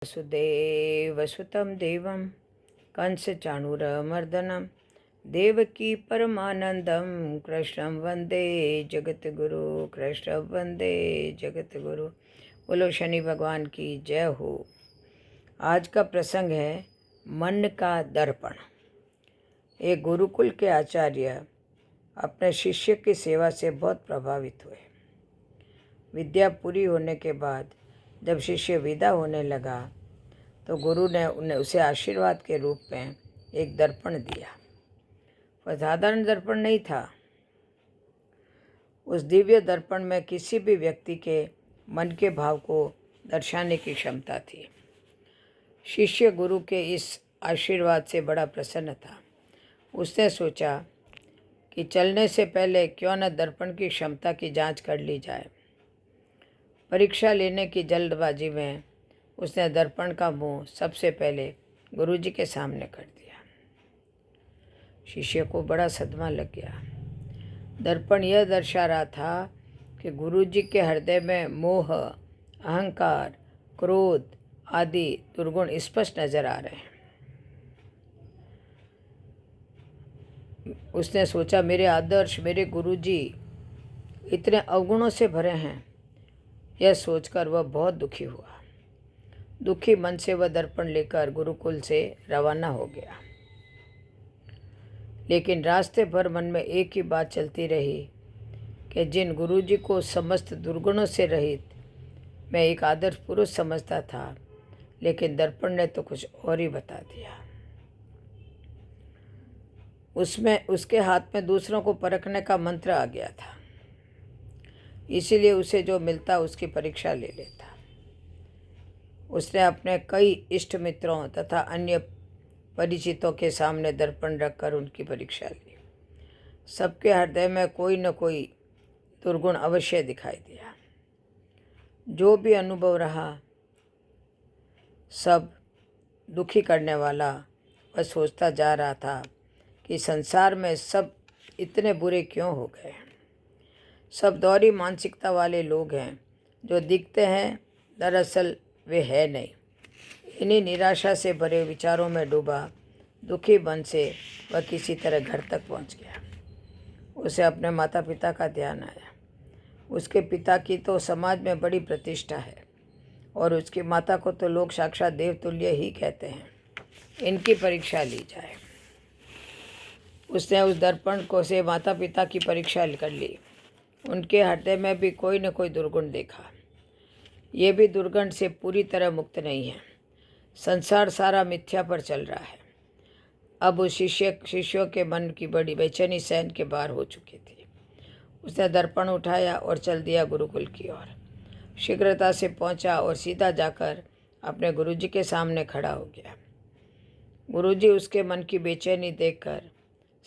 वसुदेवसुतं देवं कंसचाणूरमर्दनं देवकी परमानंदं कृष्णं वंदे जगतगुरु। कृष्ण वंदे जगतगुरु। बोलो शनि भगवान की जय हो। आज का प्रसंग है मन का दर्पण। एक गुरुकुल के आचार्य अपने शिष्य की सेवा से बहुत प्रभावित हुए। विद्या पूरी होने के बाद जब शिष्य विदा होने लगा तो गुरु ने उसे आशीर्वाद के रूप में एक दर्पण दिया। वह साधारण दर्पण नहीं था। उस दिव्य दर्पण में किसी भी व्यक्ति के मन के भाव को दर्शाने की क्षमता थी। शिष्य गुरु के इस आशीर्वाद से बड़ा प्रसन्न था। उसने सोचा कि चलने से पहले क्यों न दर्पण की क्षमता की जांच कर ली जाए। परीक्षा लेने की जल्दबाजी में उसने दर्पण का मुंह सबसे पहले गुरुजी के सामने कर दिया। शिष्य को बड़ा सदमा लग गया। दर्पण यह दर्शा रहा था कि गुरुजी के हृदय में मोह, अहंकार, क्रोध आदि दुर्गुण स्पष्ट नजर आ रहे हैं। उसने सोचा, मेरे आदर्श, मेरे गुरुजी इतने अवगुणों से भरे हैं। यह सोचकर वह बहुत दुखी हुआ। दुखी मन से वह दर्पण लेकर गुरुकुल से रवाना हो गया। लेकिन रास्ते भर मन में एक ही बात चलती रही कि जिन गुरुजी को समस्त दुर्गुणों से रहित मैं एक आदर्श पुरुष समझता था, लेकिन दर्पण ने तो कुछ और ही बता दिया। उसमें उसके हाथ में दूसरों को परखने का मंत्र आ गया था। इसीलिए उसे जो मिलता उसकी परीक्षा ले लेता। उसने अपने कई इष्ट मित्रों तथा अन्य परिचितों के सामने दर्पण रखकर उनकी परीक्षा ली। सबके हृदय में कोई न कोई दुर्गुण अवश्य दिखाई दिया। जो भी अनुभव रहा सब दुखी करने वाला। वह सोचता जा रहा था कि संसार में सब इतने बुरे क्यों हो गए। सब दोहरी मानसिकता वाले लोग हैं। जो दिखते हैं दरअसल वे है नहीं। इन्हीं निराशा से भरे विचारों में डूबा दुखी मन से वह किसी तरह घर तक पहुंच गया। उसे अपने माता पिता का ध्यान आया। उसके पिता की तो समाज में बड़ी प्रतिष्ठा है और उसकी माता को तो लोग साक्षात देवतुल्य ही कहते हैं। इनकी परीक्षा ली जाए। उसने उस दर्पण को से माता पिता की परीक्षा कर ली। उनके हृदय में भी कोई न कोई दुर्गुण देखा। ये भी दुर्गुण से पूरी तरह मुक्त नहीं है। संसार सारा मिथ्या पर चल रहा है। अब उस शिष्यों के मन की बड़ी बेचैनी सहन के बाहर हो चुकी थी। उसने दर्पण उठाया और चल दिया गुरुकुल की ओर। शीघ्रता से पहुंचा और सीधा जाकर अपने गुरुजी के सामने खड़ा हो गया। गुरुजी उसके मन की बेचैनी देखकर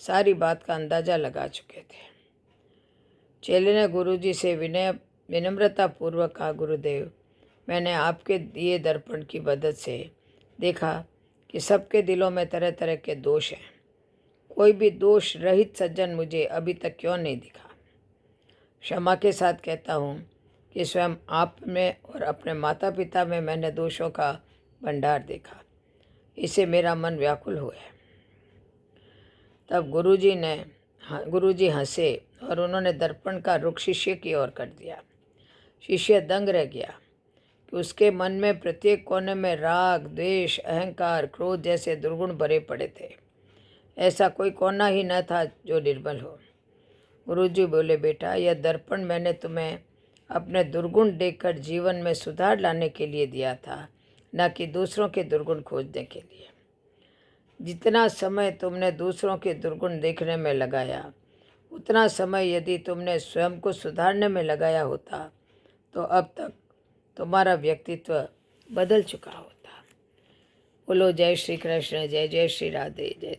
सारी बात का अंदाजा लगा चुके थे। चेले ने गुरुजी से विनम्रता पूर्वक कहा, गुरुदेव, मैंने आपके दिए दर्पण की मदद से देखा कि सबके दिलों में तरह तरह के दोष हैं। कोई भी दोष रहित सज्जन मुझे अभी तक क्यों नहीं दिखा। क्षमा के साथ कहता हूँ कि स्वयं आप में और अपने माता पिता में मैंने दोषों का भंडार देखा। इससे मेरा मन व्याकुल हुआ है। तब गुरुजी हंसे और उन्होंने दर्पण का रुख शिष्य की ओर कर दिया। शिष्य दंग रह गया कि उसके मन में प्रत्येक कोने में राग, द्वेष, अहंकार, क्रोध जैसे दुर्गुण भरे पड़े थे। ऐसा कोई कोना ही न था जो निर्मल हो। गुरुजी बोले, बेटा, यह दर्पण मैंने तुम्हें अपने दुर्गुण देखकर जीवन में सुधार लाने के लिए दिया था, न कि दूसरों के दुर्गुण खोजने के लिए। जितना समय तुमने दूसरों के दुर्गुण देखने में लगाया, उतना समय यदि तुमने स्वयं को सुधारने में लगाया होता तो अब तक तुम्हारा व्यक्तित्व बदल चुका होता। बोलो जय श्री कृष्ण, जय जय श्री राधे, जय।